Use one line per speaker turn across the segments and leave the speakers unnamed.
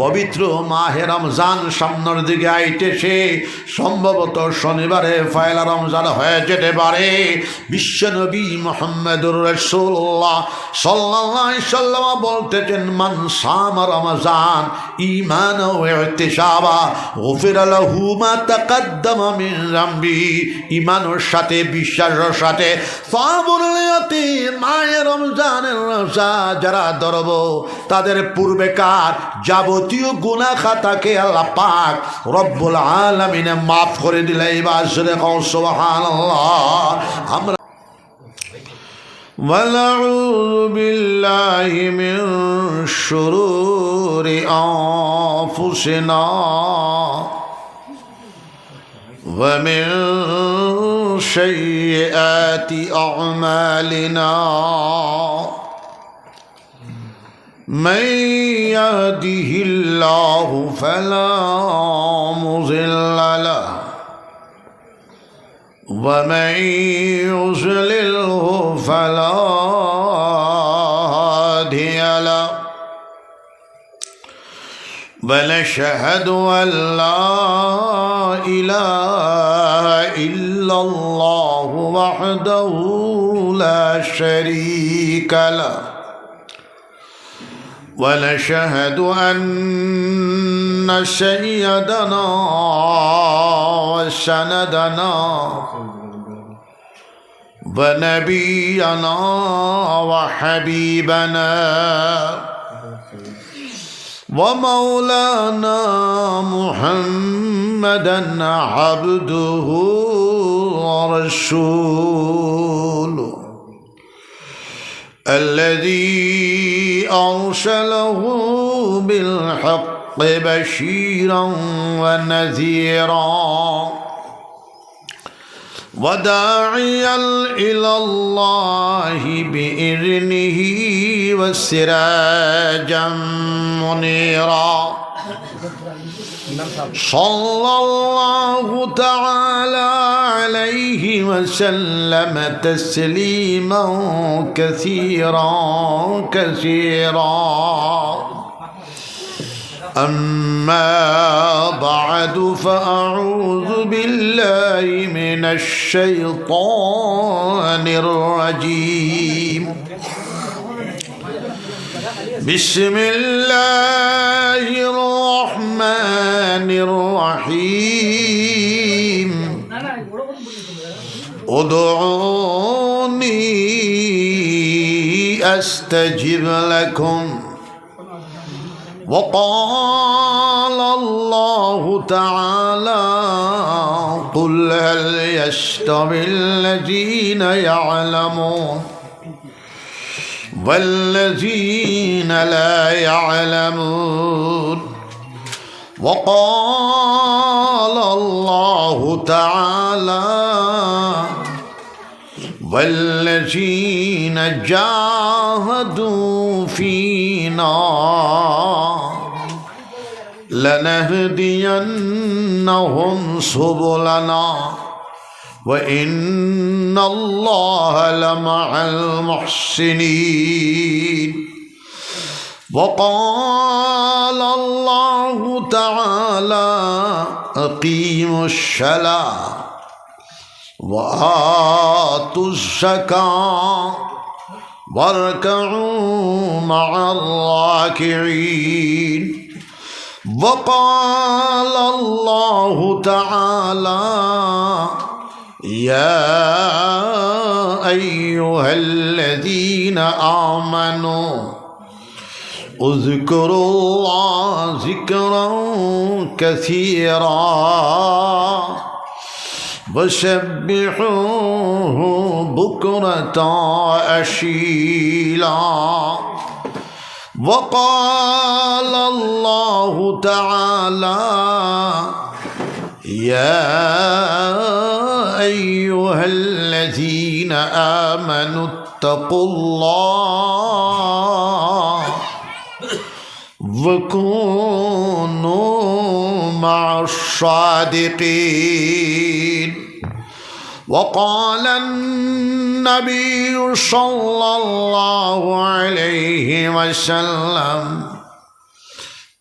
পবিত্র মাহে রমজান সামনের দিকে আইতেছে, সম্ভবত শনিবারে পয়লা রমজান হয়ে যেতে পারে। বিশ্বনবী মুহাম্মদুর রাসূলুল্লাহ সাল্লাল্লাহু আলাইহি সাল্লাম বলতেছেন, মান সামা রমজান ঈমানান ওয়া ইহতিসাবা গুফিরা লাহু মা তাকাদ্দামা মিন যামবি। ঈমানের সাথে, বিশ্বাসের সাথে সাবুল নিয়তি মাহে রমজানের রোজা যারা ধরব, তাদের পূর্বেকার যাবতীয় গুনাহ খাতাকে আল্লাহ পাক রব্বুল আলামিন মাফ করে দিলে। এবার সুবহানাল্লাহ। আমরা ونعوذ بالله من شرور أنفسنا ومن سيئات أعمالنا من يهده الله فلا مضل له ومن يضلله فلا هادي له ونشهد أن لا إله إلا الله وحده لا شريك له ونشهد أن سيدنا وسندنا ونبينا وحبيبنا ومولانا محمدا عبده ورسوله الذي أرسله بالحق بشيرا ونذيرا وداعيا إلى الله بإذنه وسراجا منيرا صلى الله تعالى عليه وسلم تسليما كثيرا كثيرا. أما بعد فأعوذ بالله من الشيطان الرجيم. بسم الله الرحمن الرحيم. ادعوني أستجب لكم وقال الله تعالى قل هل يستوي الذين يعلمون والذين لا يعلمون وقال الله تعالى والذين جاهدوا فينا لنهدينهم سبلنا وإن الله لمع المحسنين. وقال الله تعالى أقيموا الصلاة وآتوا الزكاة واركعوا مع الراكعين. وقال الله تعالى يا أيها الذين آمنوا اذكروا الله ذكرا كثيرا وسبحوه بكرة أصيلا. وقال الله تعالى يا أيها الذين آمنوا اتقوا الله وكونوا مع الصادقين. وقال النبي صلى الله عليه وسلم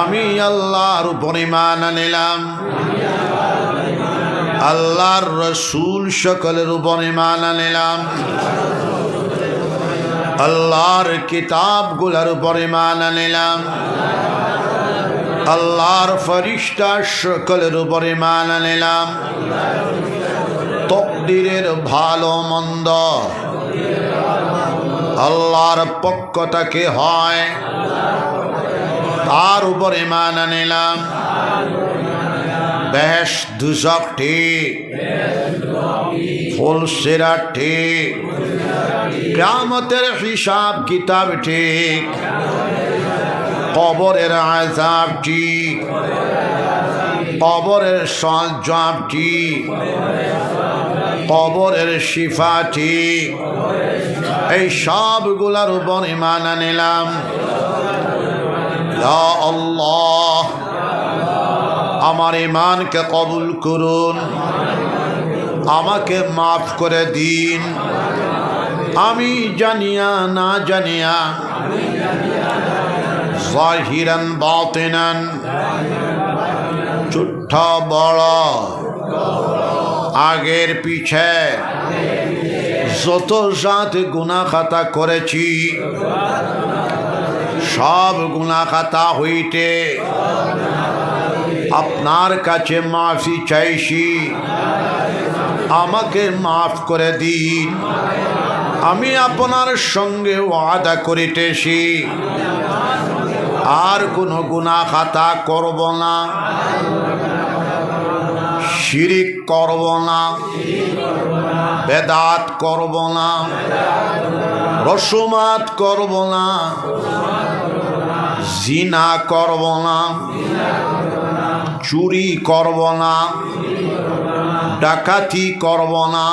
আমি আল্লাহর উপর ঈমান আনিলাম, আল্লাহর রসুল সকলের উপর ঈমান আনিলাম, আল্লাহর কিতাবগুলোর উপর ঈমান আনিলাম, আল্লাহর ফেরেশতা সকলের উপর ঈমান আনিলাম, তকদিরের ভালো মন্দ আল্লাহর পক্ষ থেকে হয় তার উপর ঈমান আনিলাম, বেহেশত দুজক ঠিক, ফুলসিরাত ঠিক, কিয়ামতের হিসাব কিতাব ঠিক, কবরের আযাব ঠিক, কবরের সওয়াল জবাব ঠিক, কবরের শিফা ঠিক, এই সবগুলোর উপর ঈমান আনিলাম। ইয়া আল্লাহ, আমার ঈমানকে কবুল করুন, আমাকে মাফ করে দিন। আমি জানিয়া না জানিয়া, জাহিরান বাতিনান, ছোট বড়, আগের পিছে যত জাত গুনাহ খাতা করেছি, সব গুনাহ খাতা হইতে আপনার কাছে মাফি চাইছি, আমাকে মাফ করে দিন। আমি আপনার সঙ্গে ওয়াদা করিতেছি আর কোনো গুনাহ খাতা করব না, শিরিক করব না, বেদাত করব না, রসুমাত করব না, জিনা করব না, চুরি করব না, ডাকাতি করব না,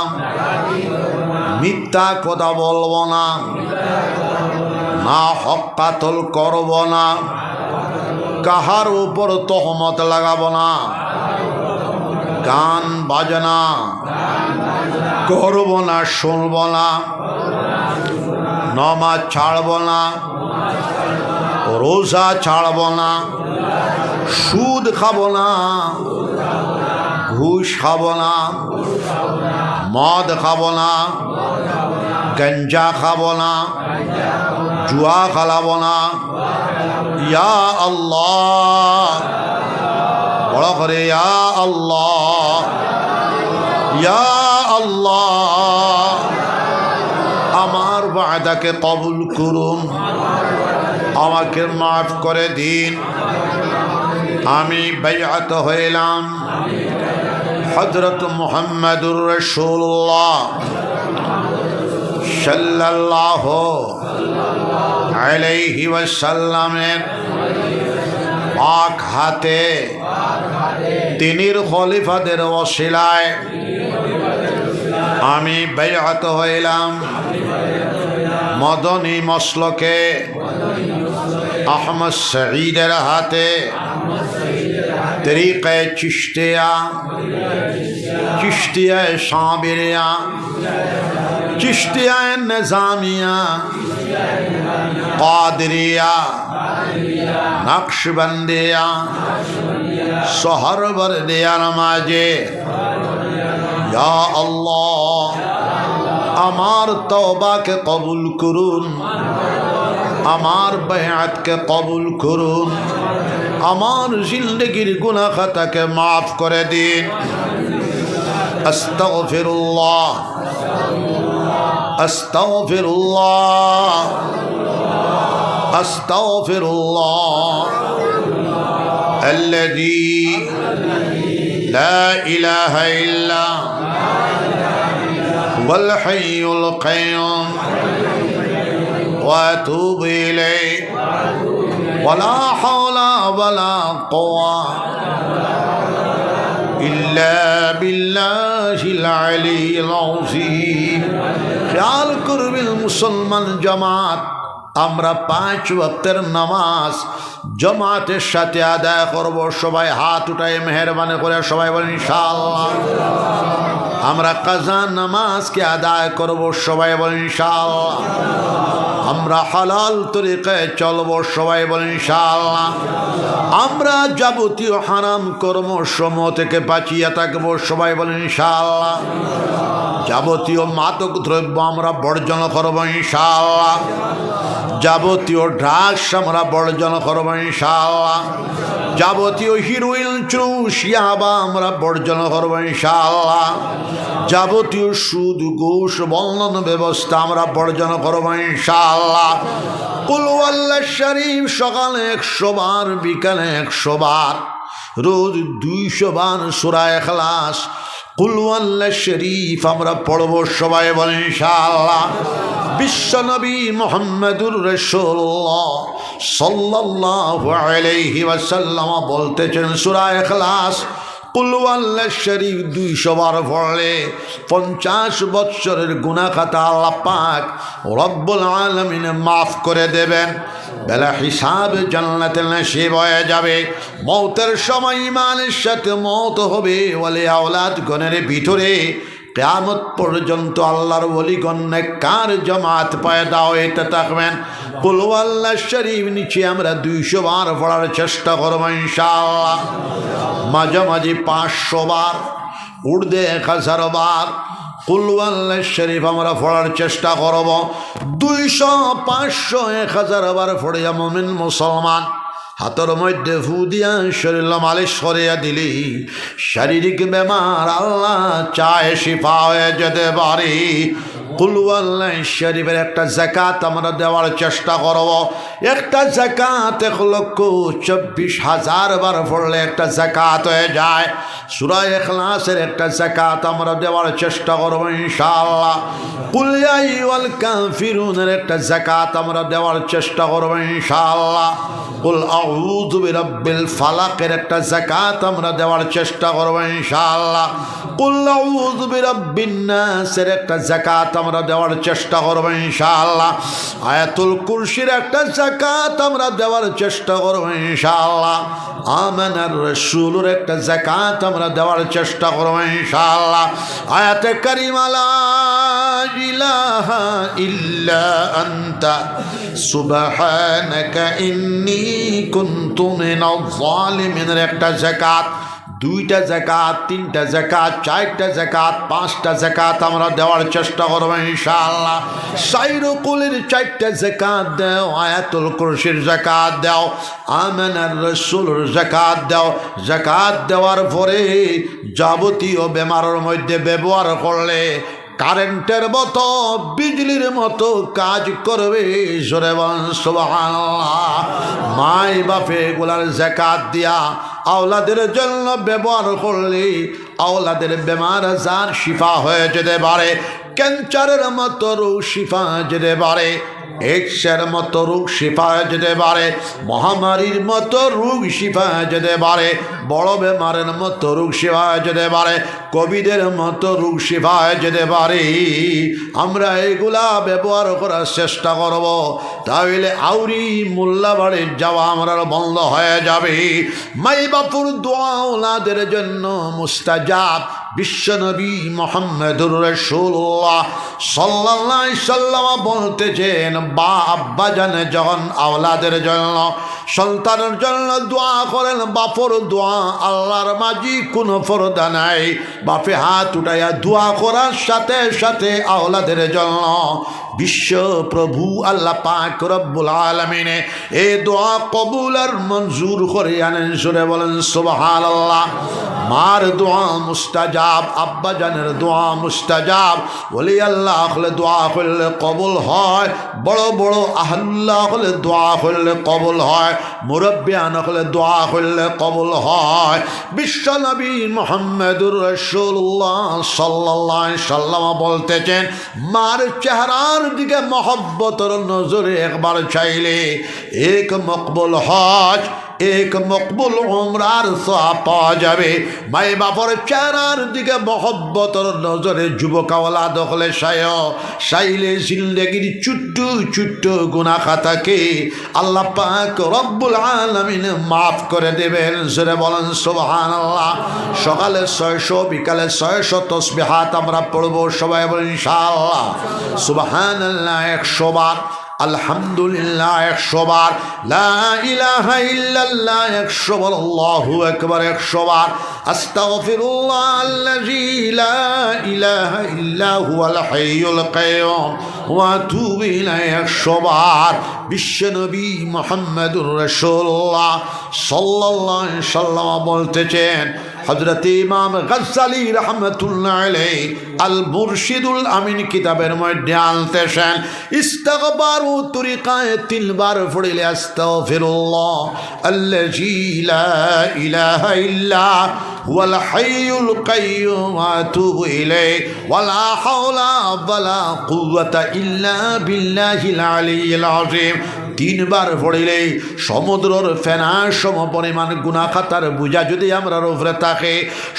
মিথ্যা কথা বলব না, না হক কাতল করব না, কাহার উপর তহমত লাগাব না, গান বাজনা করব না, শুনব না, নামাজ ছাড়ব না, রোজা ছাড়ব না, সুদ খাব না, ঘুষ খাব না, মদ খাব না, গঞ্জা খাব না, জুয়া খেলাব না। ইয়া আল্লাহ, বড় করে ইয়া আল্লাহ, ইয়া আল্লাহ, আমার ওয়াদাকে কবুল করুন, আমাকে মাফ করে দিন। আমি বাইআত হইলাম হযরত মুহাম্মদুর রাসূলুল্লাহ সাল্লাল্লাহু আলাইহি ওয়াসাল্লামের পাক হাতে, তিনির খলিফাদের ওসিলায় আমি বাইআত হইলাম মদনী মসলকে আহমদ সঈদের হাতে, তরিকে চিশতিয়া, চিশতিয়া সাবিরিয়া, চিশতিয়া নিজামিয়া, কাদরিয়া, নকশবন্দিয়া, সোহরবর্দিয়ার মাঝে ইয়া আল্লাহ আমার তওবাকে কবুল করুন, আমার বাইআতকে কবুল করুন, আমার জিন্দগির গুনাহ খাতাকে মাফ করে দিন। আস্তাগফিরুল্লাহ, আস্তাগফিরুল্লাহ, আস্তাগফিরুল্লাহ الذي لا إله إلا هو الحي القيوم وأتوب إليه ولا حول ولا قوة إلا بالله العلي العظيم। খেয়াল করবেন মুসলমান জামাত, আমরা 5 ওয়াক্তের নামাজ জামাতের সাথে আদায় করব। সবাই হাত উঠায় মেহেরবানি করে সবাই বলেন ইনশাআল্লাহ। আমরা কাজা নামাজকে আদায় করব সবাই বলেন ইনশাআল্লাহ। আমরা হালাল তরিকায় চলব সবাই বলেন ইনশাআল্লাহ। আমরা যাবতীয় হারাম কর্মসমূহ থেকে বাঁচিয়ে থাকব সবাই বলেন ইনশাআল্লাহ। যাবতীয় মাদক দ্রব্য আমরা বর্জন করব ইনশাআল্লাহ। যাবতীয় ড্রাগস আমরা বর্জন করব ইনশাআল্লাহ। যাবতীয় হিরোইন চুষিয়াবা আমরা বর্জন করব ইনশাআল্লাহ। যাবতীয় সুদ ঘুষ বন্ধন ব্যবস্থা আমরা বর্জন করব ইনশাআল্লাহ। কুল ওয়াল্লাহ শরীফ সকালে 100 বার, বিকালে 100 বার, রোজ 200 বার সূরা ইখলাস কুল ওয়াল্লাহ শরীফ আমরা পড়ব সবাই বলেন ইনশাআল্লাহ। বিশ্বনবী মুহাম্মদুর রাসূলুল্লাহ সাল্লাল্লাহু আলাইহি ওয়াসাল্লাম বলতেছেন সূরা ইখলাস কুল ওয়াল্লাহ শরীফ 200 বার পড়লে 50 বছরের গুনাহ খাতা আল্লাহ পাক রব্বুল আলামিন মাফ করে দেবেন। বেলা হিসাব জান্নাতে নসিব হয়ে যাবে। মওতের সময় ইমানের সাথে মওত হবে। ওয়ালি আওলাদ গণের ভিতরে কিয়ামত পর্যন্ত আল্লাহর ওলিগণ নেককার জামাত পয়দা হতে থাকবেন। কুল ওয়াল্লাহ শরীফ নিচে আমরা 200 বার পড়ার চেষ্টা করব ইনশাআল্লাহ। মাঝামাঝি 500 বার, উর্দে 1000 বার কুল ওয়াল্লাহ শরীফ আমরা পড়ার চেষ্টা করব। 200, 500, 1000 বার পড়িয়া মুমিন মুসলমান হাতের মধ্যে ফু দিয়া শরীর মালিশ করিয়া দিলি শারীরিক বেমার আল্লাহ চায় শিফা হয়ে যেতে পারি। কুল ওয়াল্লাহ শরীফের একটা যাকাত আমরা দেওয়ার চেষ্টা করব। একটা যাকাত 1,24,000 বার পড়লে একটা যাকাত হয়ে যায়। সূরা ইখলাসের একটা যাকাত আমরা দেওয়ার চেষ্টা করব ইনশাআল্লাহ। কুল ইয়া আইয়ুহাল কাফিরুনের একটা যাকাত আমরা দেওয়ার চেষ্টা করব ইনশাআল্লাহ। কুল আউযু বিরাব্বিল ফালাকের একটা যাকাত আমরা দেওয়ার চেষ্টা করব ইনশাআল্লাহ। কুল আউযু বিরাব্বিন নাসের একটা যাকাত আমরা দেওয়ার চেষ্টা করব ইনশাআল্লাহ। আয়াতুল কুরসির একটা যাকাত আমরা দেওয়ার চেষ্টা করব ইনশাআল্লাহ। আমানার রাসূলের একটা যাকাত আমরা দেওয়ার চেষ্টা করব ইনশাআল্লাহ। আয়াতে কারিমা লা ইলাহা ইল্লা আনতা সুবহানাকা ইন্নী কুনতু মিনাজ জালিমিনের একটা যাকাত, 2টা যাকাত, 3টা যাকাত, 4টা যাকাত, 5টা যাকাত আমরা দেওয়ার চেষ্টা করব ইনশাআল্লাহ। সাইরুকুলের 4টা যাকাত দাও, আয়াতুল কুরসির যাকাত দাও, আমানার রাসূলের যাকাত দাও। যাকাত দেওয়ার পরে যাবতীয় বেমারের মধ্যে ব্যবহার করলে কারেন্টের মতো বিজলির মতো কাজ করবে। জোরে বলেন সুবহানাল্লাহ। মাই বাপে এগুলার যাকাত দিয়া আওলাদের জন্য ব্যবহার করলে আওলাদের বেমার আজার শিফা হয়ে যেতে পারে। ক্যান্সারের মতো রোগ শিফা যেতে পারে, এইডসের মতো রোগ শিফা যেতে পারে, মহামারীর মতো রোগ শিফা যেতে পারে, বড় বেমারের মতো রোগ শিফা যেতে পারে, কোভিডের মতো রোগ শিফা যেতে পারে। আমরা এগুলা ব্যবহার করার চেষ্টা করব, তাহলে আউরি মোল্লা বাড়ির যাওয়া আমরা বন্ধ হয়ে যাবে। মাই বাপুর দোয়া ওলাদের জন্য মুস্তাজাব। বিশ্বনবী মুহাম্মদুর রাসূলুল্লাহ সাল্লাল্লাহু আলাইহি সাল্লাম বলতেছেন, বা আব্বা জানে যখন আওলাদের জন্য সন্তানের জন্য দোয়া করেন, বাপর দোয়া আল্লাহর মাঝি কোনো পরদা নাই। বাপে হাত উঠাইয়া দোয়া করার সাথে সাথে আওলাদের জন্য বিশ্ব প্রভু আল্লাহ পাক রব্বুল আলামিন এই দোয়া কবুল আর মঞ্জুর করে আনেন। জোরে বলেন সুবহানাল্লাহ। মার দোয়া মুস্তাজাব, আব্বা জানের দোয়া মুস্তাজাব। ওলি আল্লাহ হলে দোয়া করলে কবুল হয়, বড় বড় আহলুল্লাহ হলে দোয়া করলে কবুল হয়, মুরব্বিয়ান হলে দোয়া করলে কবুল হয়। বিশ্ব নবী মুহাম্মদুর রাসূলুল্লাহ সাল্লাল্লাহু আলাইহি সাল্লাম বলতেছেন, মার চেহারার দিকে মহব্বতের নজরে একবার চাইলে এক মকবুল হজ, এক মকবুল উমরার সওয়াব পাওয়া যাবে। মাই বাপর চেহারার দিকে মহব্বতর নজরে যুবক আওলাদ হলে সাইলে জিন্দেগির চুট্টু চুট্টু গুনাহ খাতাকে আল্লাহ পাক রব্বুল আলামিন মাফ করে দেবেন। জোরে বলেন সুবহানাল্লাহ। সকালে 600, বিকালে 600 তাসবিহাত আমরা পড়বো, সবাই বলেন ইনশাআল্লাহ। সুবহানাল্লাহ 100 বার, আলহামদুলিল্লাহ 100 বার, লা ইলাহা ইল্লাল্লাহ 100 বার, আল্লাহু আকবার 100 বার, আস্তাগফিরুল্লাহ আল্লাযী লা ইলাহা ইল্লা হুয়াল হাইয়ুল কাইয়্যুম ওয়া আতুবু ইলাইহি 100 বার। বিশ্বনবী মুহাম্মদুর রাসূলুল্লাহ সাল্লাল্লাহু আলাইহি ওয়াসাল্লাম বলতেছেন, হযরত ইমাম গাজ্জালী রাহমাতুল্লাহ আলাইহি আল মুরশিদুল আমিন কিতাবের মধ্যে আনতেছেন, ইস্তিগফারু তরিকায় 3 বার পড়িলে আস্তাগফিরুল্লাহ আল্লাযী লা ইলাহা ইল্লা হুয়াল হাইয়ুল কাইয়্যুম ওয়া আতুবু ইলাইহি ওয়া লা হাওলা ওয়া লা কুওয়াতা ইল্লা বিল্লাহিল আলিয়্যিল আযীম। 3 বার পড়িলে সমুদ্রের ফেনা সম পরিমাণ গুনাহ খাতার বোঝা যদি আমরা উপরে থাকে,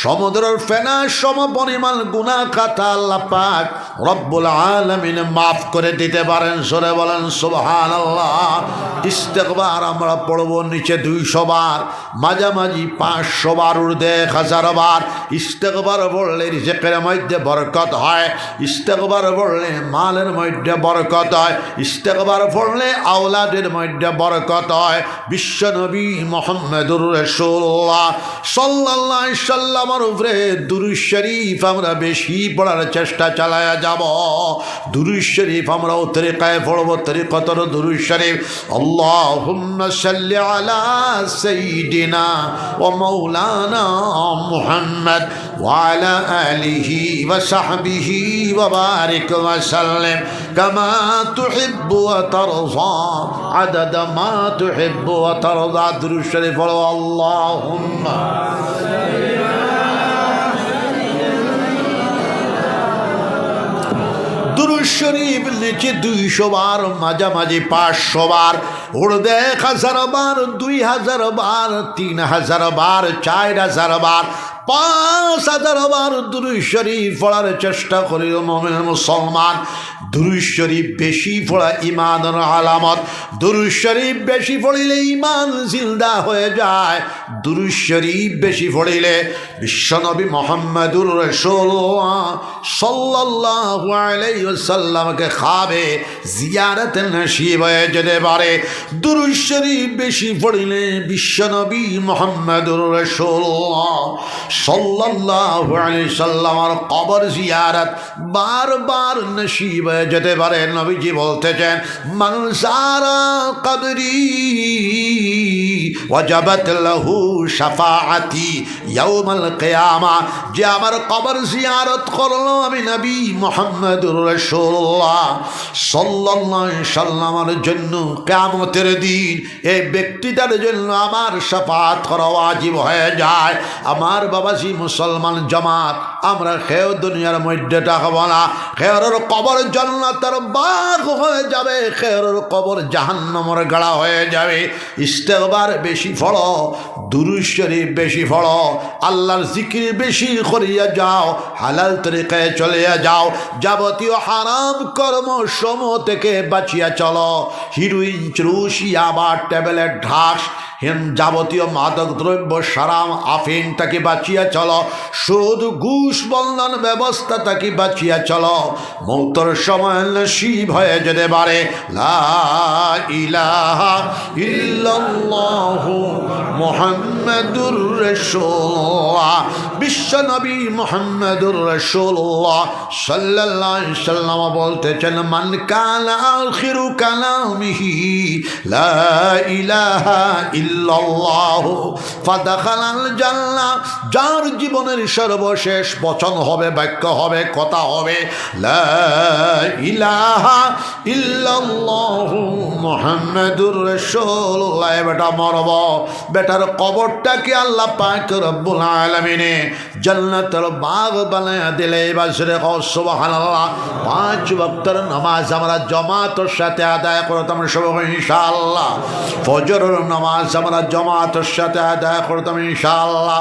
সমুদ্রের ফেনা সম পরিমাণ গুনাহ খাতা আল্লাহ পাক রব্বুল আলামিন মাফ করে দিতে পারেন। সরে বলেন সুবহানাল্লাহ। ইস্তিগফার আমরা পড়ব নিচে 200 বার, মাঝামাঝি 500 বার, ঊর্ধ্বে 1000 বার। ইস্তিগফার পড়লে রিজেকের মধ্যে বরকত হয়, ইস্তিগফার পড়লে মালের মধ্যে বরকত হয়, ইস্তিগফার পড়লে আওলাদের মধ্যে বরকত হয়। বিশ্বনবী মুহাম্মদুর রাসূলুল্লাহ সাল্লাল্লাহু আলাইহি ওয়াসাল্লামের উপরে দুরূদ শরীফ আমরা বেশি পড়ার চেষ্টা চালায়া যাব। দুরূদ শরীফ আমরা তরিকায় পড়ব, তরিকাতর দুরূদ শরীফ। আল্লাহুম্মা সাল্লি আলা সাইয়্যিদিনা ওয়া মাওলানা মুহাম্মদ ওয়া আলা আলিহি ওয়া সাহবিহি ওয়া বারিক ওয়া সাল্লিম কামা তুহিব্বু ওয়া তারযা আদাদা মা তুহিব্বু ওয়া তারযা। দুরূদ শরীফ পড়ো। আল্লাহুম্মা দুরূদ শরীফ নিচে 200 বার, মাঝামাঝি 500 বার, ঊর্ধ্বে 1000 বার, 2000 বার, 3000 বার, 4000 বার, 5000 বার দুরূদ শরীফ পড়ার চেষ্টা করি মুমিন মুসলমান। দুরূদ শরীফ বেশি পড়া ঈমানের আলামত। দুরূদ শরীফ বেশি পড়িলে ঈমান জিন্দা হয়ে যায়। দুরূদ শরীফ বেশি পড়িলে বিশ্বনবী মুহাম্মদুর রাসূলুল্লাহ সাল্লাল্লাহু আলাইহি ওয়াসাল্লামকে খাবে জিয়ারত নসিব হয়ে যেতে পারে। দুরূদ শরীফ বেশি পড়িলে বিশ্বনবী মুহাম্মদুর রাসূলুল্লাহ সাল্লাল্লাহু আলাইহি ওয়াসাল্লামের কবর জিয়ারত বারবার নসিব হয়ে যেতে পারে। নবীজি বলতেছেন, মান যারা কবরি ওয়াজাবাত লাহু শাফাআতি ইয়াউমাল কিয়ামা। যে আমার কবর জিয়ারত করলো, আমি নবী মুহাম্মদুর রাসূলুল্লাহ সাল্লাল্লাহু আলাইহি ওয়াসাল্লামের জন্য কিয়ামতের দিন এই ব্যক্তিটার জন্য আমার শাফাআত করা ওয়াজিব হয়ে যায়। আমার বাবাজি মুসলমান জামাত, আমরা খেয়েও দুনিয়ার মধ্যে থাকবো না। খেয়ের কবর জান্নাতের বাগ হয়ে যাবে, খেয়ের কবর জাহান্নামের গাড়া হয়ে যাবে। ইস্তিগফার বেশি পড়ো, দুরূদ শরীফ বেশি পড়ো, আল্লাহর জিকির বেশি করিয়া যাও, হালাল তরিকায় চলে যাও, যাবতীয় হারাম কর্ম সমূহ থেকে বাঁচিয়া চলো। হিরোইন, চুরুস, ইয়াবা, ট্যাবলেট, ঢাস, যাবতীয় মাদক দ্রব্য, সারাম, আফিং তাকে বাঁচিয়া চলো। সুদ, ঘুষ, বন্ধন ব্যবস্থা তাকে বাঁচিয়া চলো। মৌতর সময় নসিব হয়ে যেতে পারে। লা ইলাহা ইল্লাল্লাহু মুহাম্মাদুর রাসূলুল্লাহ। বিশ্বনবী মুহাম্মদুর রাসূলুল্লাহ সাল্লাল্লাহু আলাইহি ওয়াসাল্লাম বলতেছেন, মান কানা আখিরু কালামিহি লা ইলাহা ইল্লাল্লাহ ফাদাখালাল জান্নাহ। যার জীবনের সর্বশেষ বচন হবে, বাক্য হবে, কথা হবে লা ইলাহা ইল্লাল্লাহু মুহাম্মাদুর রাসূলুল্লাহ, বেটা মরব, বেটার কবরটাকে আল্লাহ পাক রব্বুল আলামিন জান্নাতের বাগ বানায়া দিলে বাসরে সুবহানাল্লাহ। 5 ওয়াক্তের নামাজ আমরা জামাতের সাথে আদায় করতাম সবাই ইনশাআল্লাহ। ফজরের নামাজ আমরা জামাতের সাথে আদায় করতাম ইনশাআল্লাহ।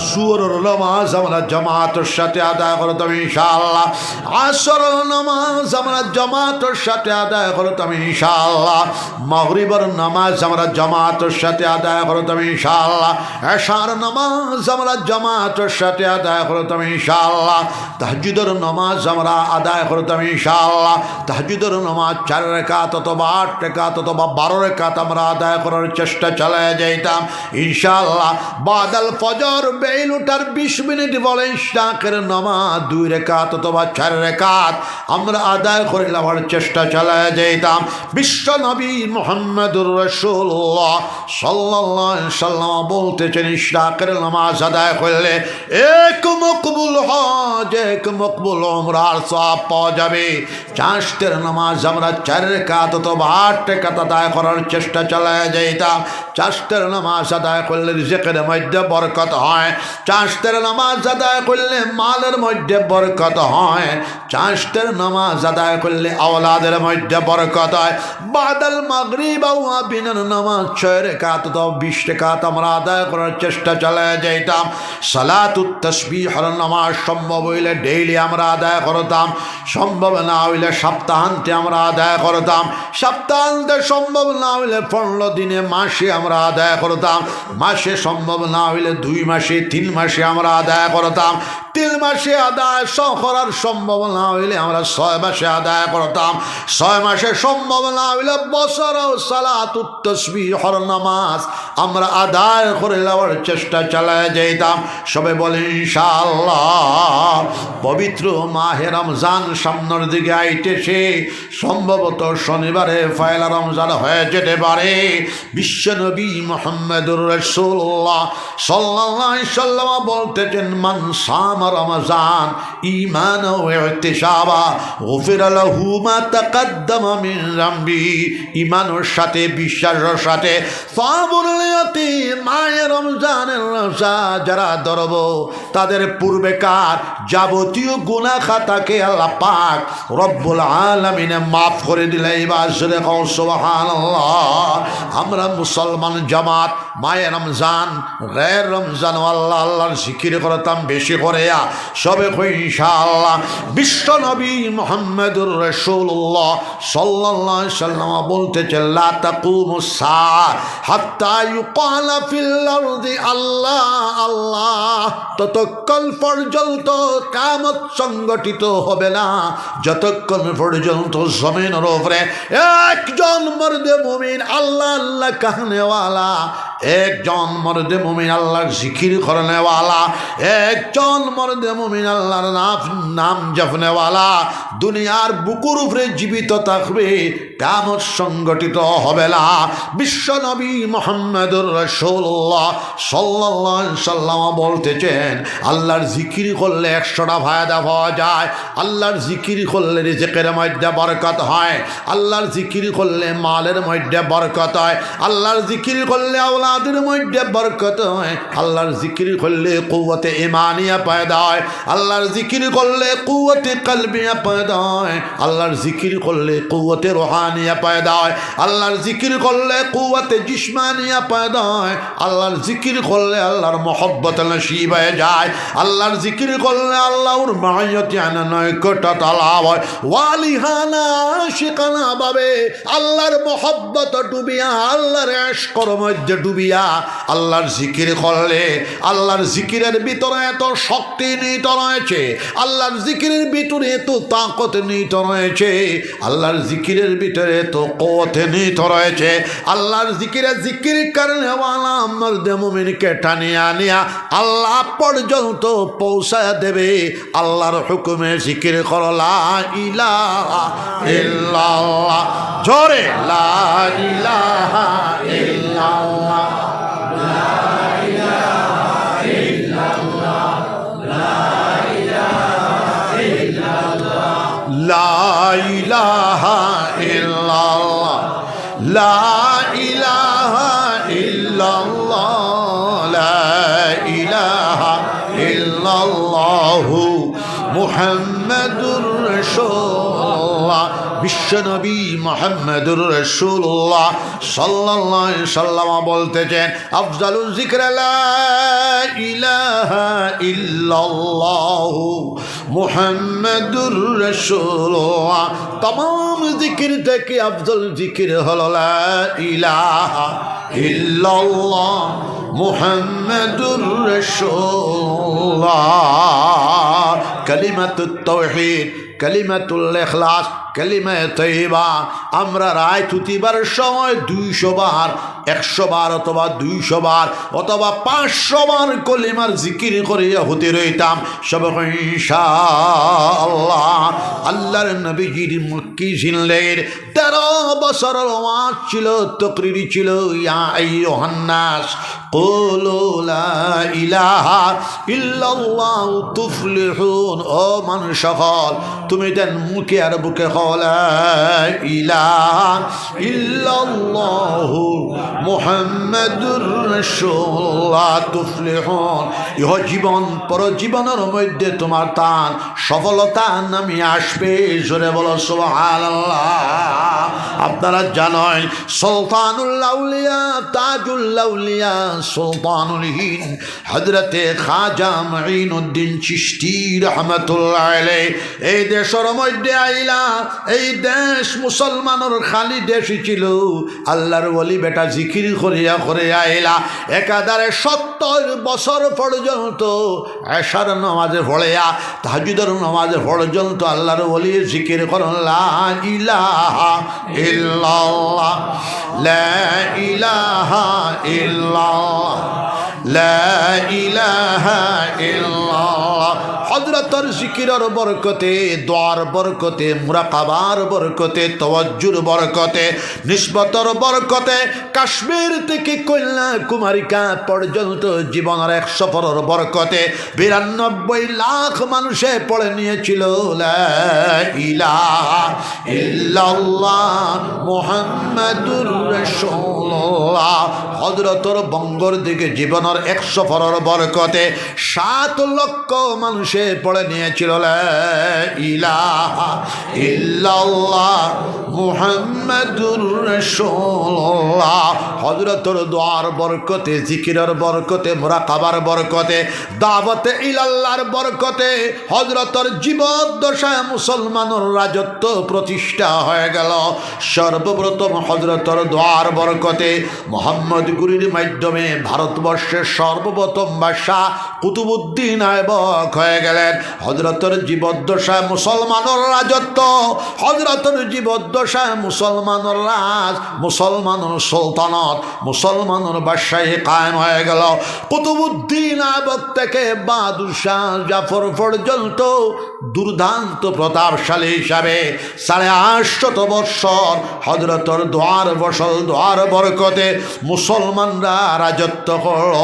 জোহরের নামাজ আমরা জামাতের সাথে আদায় করতাম ইনশাআল্লাহ। আসরের নামাজ আমরা জামাতের সাথে আদায় করতাম ইনশাআল্লাহ। মাগরিবের নামাজ আমরা জামাতের সাথে আদায় করতাম ইনশাআল্লাহ। এশার নামাজ আমরা জামাতের সাথে আদায় করতাম ইনশাআল্লাহ। তাহাজ্জুদের নামাজ আমরা আদায় করতাম ইনশাআল্লাহ। তাহাজ্জুদের নামাজ 4 রাকাত অথবা 8 রাকাত অথবা 12 রাকাত আমরা আদায় করার চেষ্টা চালিয়ে যাইতাম ইনশাআল্লাহ। বাদাল ফজর বেল ওঠার 20 মিনিট বলে ইশরাকের নামাজ 2 রাকাত অথবা 4 রাকাত আমরা আদায় করে নেওয়ার চেষ্টা চালিয়ে যাইতাম। বিশ্ব নবী মুহাম্মদুর রাসূলুল্লাহ সাল্লাল্লাহু আলাইহি সাল্লাম বলতেছেন ইশরাকের নামাজ আদায় করলে এক মকবুল হজ এক মকবুল উমরার সওয়াব পাওয়া যাবে। চাষতের নামাজ আমরা 4 রাকাত অথবা 8 রাকাত আদায় করার চেষ্টা চালিয়ে যাইতাম। চাষতের নামাজ আদায় করলে রিজকের মধ্যে বরকত হয়। চাষতের নামাজ আদায় করলে মালের মধ্যে বরকত হয়। চাষতের নামাজ আদায় করলে আওলাদের মধ্যে বরকত হয়। বাদাল মাগরিব ওয়া বিনার নামাজ 6 রাকাত অথবা 20 রাকাত আমরা আদায় করার চেষ্টা চালিয়ে যাইতাম। সালাতুত তাসবিহর নামাজ সম্ভব হইলে ডেইলি আমরা আদায় করতাম। সম্ভব না হইলে সপ্তাহান্তে আমরা আদায় করতাম। সপ্তাহান্তে সম্ভব না হইলে 15 দিনে মাসে আমরা আদায় করতাম। মাসে সম্ভব না হইলে 2 মাসে 3 মাসে আমরা আদায় করতাম। 3 মাসে আদায় করার সম্ভব না হইলে আমরা 6 মাসে আদায় করতাম। 6 মাসে সম্ভব না হইলে বছরও সালাতুত তাসবিহর নামাজ আমরা আদায় করে নেওয়ার চেষ্টা চালিয়ে যাইতাম। সবাই বলে ইনশাআল্লাহ। পবিত্র মাহে রমজান সামনের দিকে আইতেছে। সম্ভবত শনিবারে পয়লা রমজান হয়ে যেতে পারে। বিশ্বনবী মুহাম্মদুর রাসূলুল্লাহ সাল্লাল্লাহু আলাইহি সাল্লাম বলতেছেন মান সামা রমজান ঈমানান ওয়া ইহতিসাবা গুফিরা লাহু মা তাকাদ্দামা মিন যামবি। ঈমানের সাথে বিশ্বাসের সাথে সাবর নিয়তি মাহে রমজানের রোজা যারা ধরব তাদের পূর্বেকার যাবতীয় গুনাহ খাতাকে আল্লাহ পাক রব্বুল আলামিন মাফ করে দিলে এবার সুবহানাল্লাহ। আমরা মুসলমান জামাত মাহে রমজান গैर রমজান আল্লাহ আল্লাহর জিকির করতাম বেশি করে সবে কই ইনশাআল্লাহ। বিশ্ব নবী মুহাম্মদুর রাসূলুল্লাহ সাল্লাল্লাহু আলাইহি সাল্লাম বলতেছেন লা তাকুমুস সাআ হাত্তা ইউকালা ফিল আরদি আল্লাহ আল্লাহ। ততক্ষণ পর্যন্ত কিয়ামত সংগঠিত হবে না যতক্ষণ পর্যন্ত জমিনের উপরে একজন মর্দে মুমিন আল্লাহ আল্লাহ কাহনেওয়ালা, একজন মর্দে মুমিন আল্লাহর জিকির করনেওয়ালা, একজন মর্দে মুমিন আল্লাহর নাম জপনেওয়ালা দুনিয়ার বুকুর উপরে জীবিত থাকবে। কিয়ামত সংগঠিত হবে না। বিশ্ব নবী মুহাম্মদুর রাসূলুল্লাহ সাল্লাল্লাহু আলাইহি সাল্লাম বলতেছেন আল্লাহর জিকির করলে 100টা ফায়দা পাওয়া যায়। আল্লাহর জিকির করলে রিজকের মধ্যে বরকত হয়। আল্লাহর জিকির করলে মালের মধ্যে বরকত হয়। আল্লাহর জিকির করলে আওলাদের মধ্যে বরকত হয়। আল্লাহর জিকির করলে কুওয়াতে ঈমানিয়া পয়দা হয়। আল্লাহর জিকির করলে কুওয়াতে কলবিয়া পয়দা হয়। আল্লাহর জিকির করলে কুওয়াতে রুহানিয়া পয়দা হয়। আল্লাহর জিকির করলে কুওয়াতে জিসমানিয়া পয়দা হয়। আল্লাহর জিকির করলে আল্লাহর মহব্বত নসিব হয়ে যায়। আল্লাহর জিকির করলে আল্লাহর মাইয়তি নৈকট্যতা লাভ হয়। ওয়ালিহানা শিকানা ভাবে আল্লাহর মহব্বত ডুবিয়া আল্লাহর ইশকের মধ্যে ডুবিয়া আল্লাহর জিকির করলে আল্লাহর জিকিরের ভিতরে এত শক্তি নিহিত রয়েছে। আল্লাহর জিকিরের ভিতরে এত তাকত নিহিত রয়েছে। আল্লাহর জিকিরের ভিতরে এত কুওয়াত নিহিত রয়েছে। আল্লাহর জিকিরে জিকির করনেওয়ালা মর্দে মুমিনকে টানিয়া নিয়া আল্লাহ পর্যন্ত পৌঁছায় দেবে। আল্লাহর হুকুমে জিকির করো লা ইলাহা ইল্লাল্লাহ, জোরে লা ইলাহা ইল্লাল্লাহ, লা ইলাহা ইল্লাল্লাহ, লা ইলাহা ইল্লাল্লাহ, লা ইলাহা ইল্লাল্লাহ, লা ইলাহা ইল্লাল্লাহ, লা ইলাহা ইল্লাল্লাহ। ইল্লাল্লাহু মুহাম্মাদুর রাসূলুল্লাহ বিশ্বনবী মুহাম্মাদুর রাসূলুল্লাহ সাল্লাল্লাহু আলাইহি ওয়াসাল্লাম বলতেছেন আফজালুল যিকর লা ইলাহা ইল্লাল্লাহু মুহাম্মাদুর রাসূলুল্লাহ तमाम जिक्र থেকে আফজল জিকির হলো লা ইলাহা ইল্লাল্লাহ মুহাম্মাদুর রাসূলুল্লাহ কালিমাতুত তাওহীদ কালিমাতুল ইখলাস কালিমা তৈবা আমরা রায় তুতিবার সময় 200 বার 100 বার অথবা 200 বার অথবা 500 বার কলিমার জিকির করে হতে রইতাম সব ইনশাআল্লাহ আল্লাহর নবীজির মক্কি জিল্লের 13 বছরের ওয়াজ ছিল তাকরীর ছিল ইয়া আইয়ুহান নাস কুলু লা ইলাহা ইল্লাল্লাহ তুফলিহুন ও মানুষ সকল তুমি দেন মুখে আর বুকে লা ইলাহা ইল্লাল্লাহু মুহাম্মাদুর রাসূলুল্লাহ তুফলিহুন ইহ জীবন পরজীবনের মধ্যে তোমার তান সফলতা নামি আসবে জোরে বলো সুবহানাল্লাহ আপনারা জানেন সুলতানুল আউলিয়া তাজুল আউলিয়া সুলতানুল হিন্দ হযরতে খাজা মুঈনুদ্দিন চিশতি রাহমাতুল্লাহ আলাইহি এই দেশের মধ্যে আইলা এই দেশ মুসলমানের খালি দেশই ছিল আল্লাহর ওলি বেটা জিকির করিয়া করে আইলা একাধারে 70 বছর পর্যন্ত এশার নামাজে পড়িয়া তাহাজ্জুদের নামাজে পর্যন্ত আল্লাহর ওলি জিকির করেন লা ইলাহা ইল্লাল্লাহ লা ইলাহা ইল্লাল্লাহ লা ইলাহা ইল্লাল্লাহ হযরতের জিকিরের বরকতে দোয়ার বরকতে মুরাকাবার বরকতে তাওয়াজ্জুর বরকতে নিসবতর বরকতে কাশ্মীর থেকে কন্যাকুমারিকা পর্যন্ত জীবনের 100 পরের বরকতে 92 লাখ মানুষে পড়ে নিয়েছিল লা ইলাহা ইল্লাল্লাহ মুহাম্মাদুর রাসূলুল্লাহ হযরতের বঙ্গর দিকে জীবনের 100 পরের বরকতে 7 লক্ষ মানুষে পড়ে নিয়েছিল লা ইলাহা ইল্লাল্লাহ মুহাম্মাদুর রাসূলুল্লাহ হযরতের দোয়ার বরকতে জিকিরের বরকতে মুরাকাবার বরকতে দাওয়াতে ইলাল্লাহর বরকতে হযরতের জীবদ্দশায় মুসলমানের রাজত্ব প্রতিষ্ঠা হয়ে গেল সর্বপ্রথম হযরতের দোয়ার বরকতে মোহাম্মদ গুরির মাধ্যমে ভারতবর্ষের সর্বপ্রথম বাদশা কুতুবউদ্দিন আইবক হয়ে গেলেন হযরতের জীবদ্দশায় মুসলমানের রাজত্ব হযরতের জীবদ্দশায় মুসলমানের রাজ মুসলমানের সুলতানত মুসলমানের বাদশাহী কায়েম হয়ে গেল কুতুবউদ্দিন আইবক থেকে বাহাদুর শাহ জাফর পর্যন্ত দুর্দান্ত প্রতাপশালী হিসাবে 850 বৎসর হযরতের দোয়ার বসল দোয়ার বরকতে মুসলমানরা রাজত্ব করল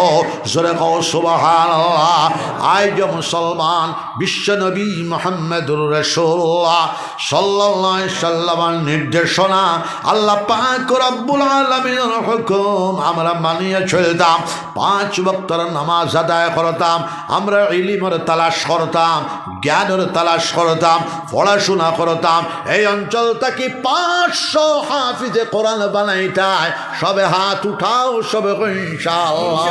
জোরে কও সুবহানাল্লাহ আজ মুসলমান বিশ্বনবী মুহাম্মদুর রাসূলুল্লাহ সাল্লাল্লাহু আলাইহি ওয়াসাল্লামের নির্দেশনা আল্লাহ পাক রব্বুল আলামিনের হুকুম আমরা মানিয়ে চলতাম 5 ওয়াক্তের নামাজ আদায় করতাম আমরা ইলমের তালাশ করতাম জ্ঞানের তালাশ করতাম পড়াশোনা করতাম এই অঞ্চল থেকে 500 হাফিজে কোরআন বানাইতায় সবে হাত উঠাও সবে ইনশাআল্লাহ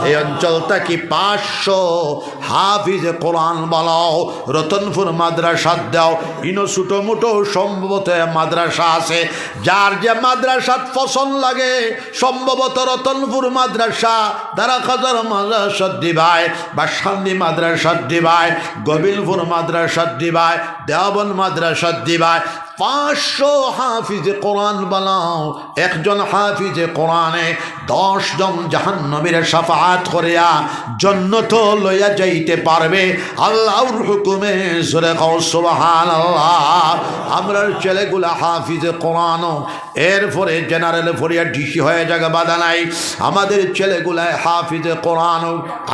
এই অঞ্চল থেকে 500 হাফিজে কোরআন বানাও রতনপুর মাদ্রাসা দাও ইনো ছোটো মোটো সম্ভবত মাদ্রাসা আছে যার যে মাদ্রাসাত পছন্দ লাগে সম্ভবত রতনপুর মাদ্রাসা দারাখাজার মাদ্রাসা দিবাই বাসান্দি মাদ্রাসা দিবাই গোবিলপুর মাদ্রাসা দিবাই দেওবন মাদ্রাসা দিবাই 500 হাফিজে কোরআন বানাও একজন হাফিজে কোরআনে 10 জন জাহান্নামীর শাফাআত করিয়া জান্নাত লইয়া যাইতে পারবে আল্লাহর হুকুমে জোরে কও সুবহানাল্লাহ আমরা ছেলেগুলা হাফিজে কোরআন এরপরে জেনারেল ফরিয়া ডিসি হয়ে যাবে বাধা নাই আমাদের ছেলেগুলা হাফিজে কোরআন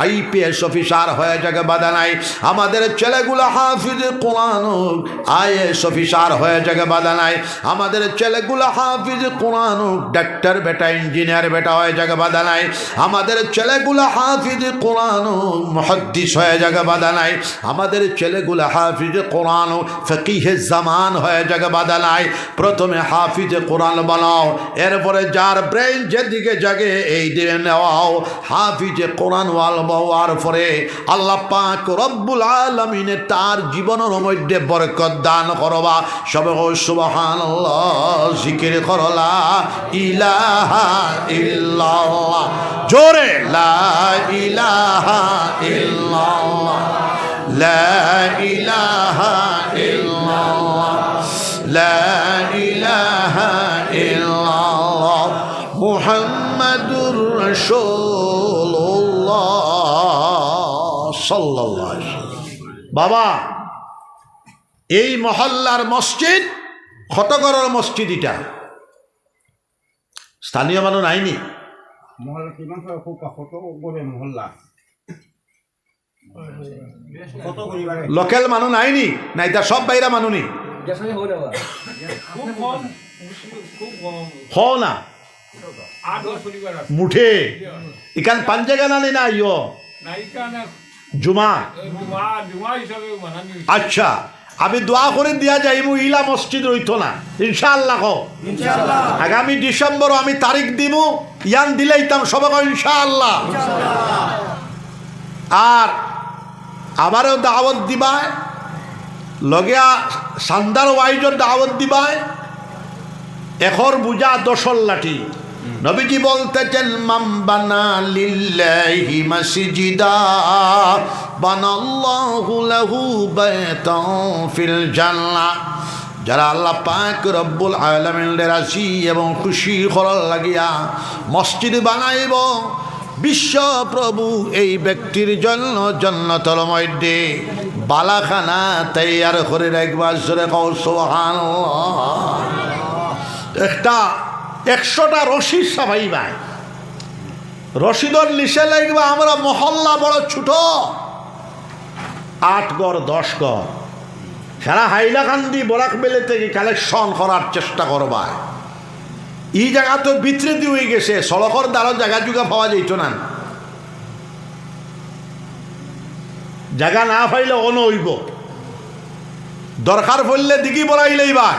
আইপিএস অফিসার হয়ে যাবে বাধা নাই আমাদের ছেলেগুলা হাফিজে কোরআন আইএস অফিসার হয়ে যাবে জায়গা বাধা নাই। আমাদের ছেলেগুলো হাফিজ কোরআন ডাক্তার বেটা ইঞ্জিনিয়ার বেটা হয়ে জায়গা বাধা নাই। আমাদের ছেলেগুলো হাফিজ কোরআন মুহাদ্দিস হয়ে জায়গা বাধা নাই। আমাদের ছেলেগুলো হাফিজ কোরআন ফকিহে জামান হয়ে জায়গা বাধা নাই। প্রথমে হাফিজে কোরআন বানাও, এরপরে যার ব্রেন যেদিকে জাগে এই দিকে নেওয়াও। হাফিজে কোরআন ওয়াল হওয়ার পরে আল্লাহ পাক রব্বুল আলামিনে তার জীবনের মধ্যে বরকত দান করবা। সবে সুবহানাল্লাহ জিকির করলা ইলাহা ইল্লাল্লাহ, জোরে লা ইলাহা ইল্লাল্লাহ, লা ইলাহা ইল্লাল্লাহ, লা ইলাহা ইল্লাল্লাহ মুহাম্মাদুর রাসূলুল্লাহ সাল্লাল্লাহু আলাইহি ওয়াসাল্লাম। বাবা, এই মহল্লার মসজিদ খতগড়ের মসজিদ, এটা স্থানীয় মানুষ নাইনি। লোকাল মানুষ নাইনি, নাই তা সব বাইরা মানুষ নি হ না মুঠে ইকান পাঞ্জাগা নানি না ইয় জুমা। আচ্ছা, আমি দোয়া করে দিয়া যাইমু ইলা মসজিদ রইতো না ইনশাআল্লাহ। আগামী ডিসেম্বর আমি তারিখ দিমু, ইয়ান দিলেইতাম সবাই ইনশাআল্লাহ। আর আমারও দাওয়াত দিবায়, লগিয়া সান্দার ওয়াইজর দাওয়াত দিবায়। এখর বুঝা দশল লাঠি। নবীজি বলতেছেন মান বানা লিল্লাহি মাসজিদা বানাল্লাহু লাহু বাইতান ফিল জান্নাহ। যারা আল্লাহ পাক রব্বুল আলামিনের রাজি এবং খুশি করার লাগিয়া মসজিদ বানাইব, বিশ্ব প্রভু এই ব্যক্তির জন্য জান্নাতের মধ্যে বালাখানা তৈয়ার করে রাখবার। জোরে কও সুবহানাল্লাহ। একটা 100টা রশিদ সাফাই ভাই, রশিদর নিচে লাগবা। আমরা মহল্লা বড় ছোট, 8 ঘর 10 ঘর, সারা হাইলাকান্দি বরাক বেলে থেকে কালেকশন করার চেষ্টা করবা। এই জায়গা তো বিতৃতি হয়ে গেছে, সড়কর দ্বারা জায়গা জুগা পাওয়া যেত না। জায়গা না পাইলে অনইব, দরকার পড়লে দিঘি বড়াইলেই বা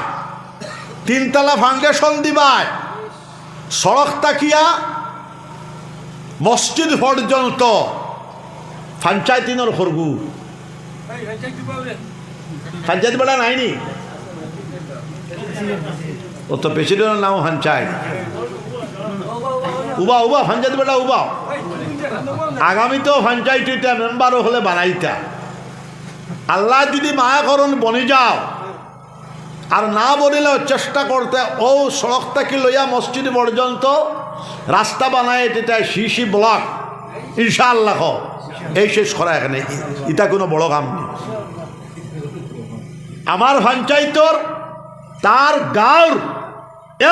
3 তলা ফাউন্ডেশন দিবায়। সড়ক তাকিয়া মসজিদ পর্যন্ত পঞ্চায়েতিনের খরগু পঞ্চায়েত বেড়া নাইনি, ও তো প্রেসিডেন্টের নাম পঞ্চায়েত উবা উবা পঞ্চায়েত বেড়া উবা। আগামী তো পঞ্চায়েত মেম্বারও হলে বানাইতা। আল্লাহ যদি মায়া করুন বনি যাও, আর না বলিলেও চেষ্টা করতে ও সড়ক থেকে লইয়া মসজিদ পর্যন্ত রাস্তা বানায়, এটা সিসি ব্লক ইনশাআল্লাহ এই শেষ করা। এখানে এটা কোনো বড় কাম নেই। আমার পঞ্চায়েতর তার গাঁর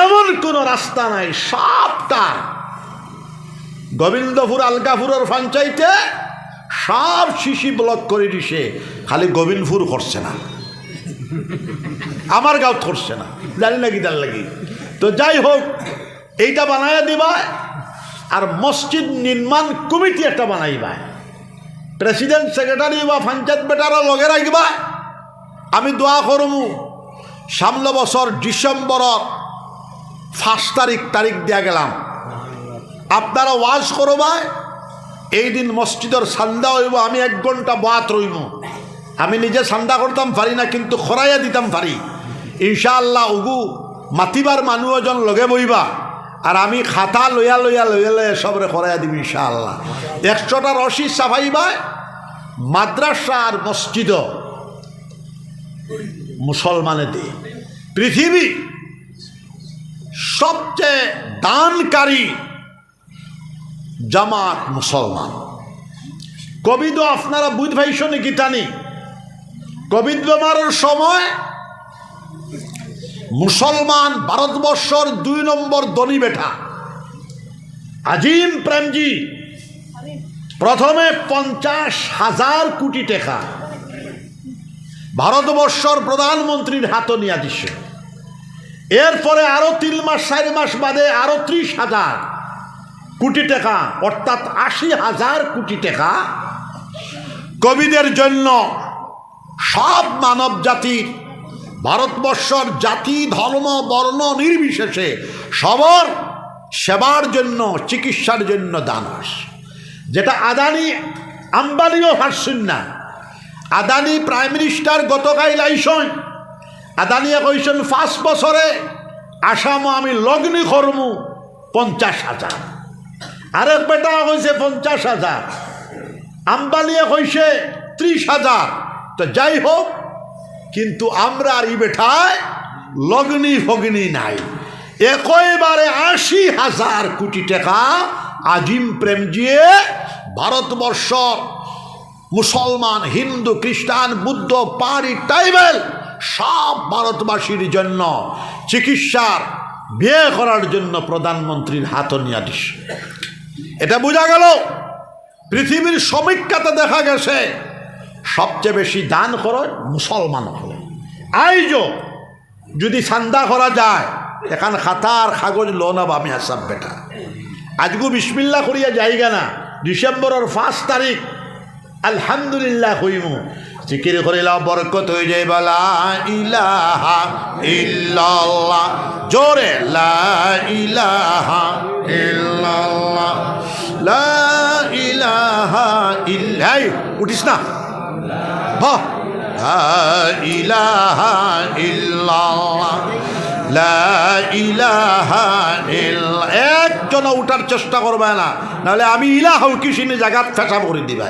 এমন কোনো রাস্তা নাই, সবটা গোবিন্দপুর আলগাপুরের পঞ্চায়েতে সব সিসি ব্লক করে দিছে, খালি গোবিন্দপুর করছে না, আমার গাঁত করছে না, জানি না কি তার লাগি। তো যাই হোক, এইটা বানাইয়া দিবা। আর মসজিদ নির্মাণ কমিটি একটা বানাইবা, প্রেসিডেন্ট সেক্রেটারি বা পঞ্চায়েত বেটারও লগে রাখবা। আমি দোয়া করবো সামনে বছর ডিসেম্বরের 1 তারিখ দিয়া গেলাম, আপনারা ওয়াজ করবা। এই দিন মসজিদের সান্দা হইব, আমি 1 ঘন্টা বাত রইব। আমি নিজে সান্দা করতাম পারি না, কিন্তু খরাইয়া দিতাম পারি ইনশাআল্লাহ। উগু মাতিবার মানুষ এজন লগে বইবা, আর আমি খাতা লইয়া লইয়া লইয়া লইয়া সবরে খরাইয়া দিব ইনশাআল্লাহ। 100টা রশিদ সাফাইবা। মাদ্রাসা আর মসজিদ মুসলমানেদের পৃথিবী সবচেয়ে দানকারী জামাত মুসলমান। কোভিড আপনারা বুঝ ভাইছো নাকি জানি, কোভিড বেমারের সময় মুসলমান ভারতবর্ষর 2 নম্বর ধনী বেটা আজিম প্রেমজি প্রথমে 50,000 কোটি টাকা ভারতবর্ষর প্রধানমন্ত্রীর হাতে নিয়ে দিছে। এরপরে আরো 3 মাস 4 মাস বাদে আরো 30,000 কোটি টাকা, অর্থাৎ 80,000 কোটি টাকা কোভিডের জন্য সব মানব জাতির, ভারতবর্ষর জাতি ধর্ম বর্ণ নির্বিশেষে সবার সেবার জন্য, চিকিৎসার জন্য দান হয়। যেটা আদানি আম্বানিও হারছেন না। আদানি প্রাইম মিনিস্টার গতকাল আইসন, আদানিয়ে কইছেন 5 বছরে আসামও আমি লগ্নি করমু 50,000। আরেক বেটা কইছে 50,000, আম্বানিয়ে কইছে 30,000। তো যাই হোক, কিন্তু আমরা আর এই বেঠায় লগ্নি ফগ্নি নাই। একইবারে 80,000 কোটি টাকা আজিম প্রেমজিয়ে ভারতবর্ষ মুসলমান, হিন্দু, খ্রিস্টান, বুদ্ধ, পাহাড়ি, ট্রাইবেল সব ভারতবাসীর জন্য চিকিৎসার, বিয়ে করার জন্য প্রধানমন্ত্রীর হাতনিয়া দিস। এটা বোঝা গেল পৃথিবীর সমীক্ষাতে দেখা গেছে সবচেয়ে বেশি দান করে মুসলমান হলে। আইজো যদি চান্দা করা যায়, এখান খাতা আর কাগজ লোনা আমি আসাব বেটা আজগু বিসমিল্লা করিয়া যাইগা না, ডিসেম্বরের 5 তারিখ আলহামদুলিল্লাহ হইমু, জিকির করিলা বরকত হয়ে যায়। লা ইলাহা ইল্লাল্লাহ, জোরে লা ইলাহা ইল্লাল্লাহ, লা ইলাহা ইল্লাহ। উঠিস না, লা ইলাহা ইল্লাল্লাহ, লা ইলাহা ইল্লাল্লাহ। একজন উঠার চেষ্টা করবে না, নাহলে আমি ইলাহ কিসিনে জায়গা ফেসাব করে দিবা।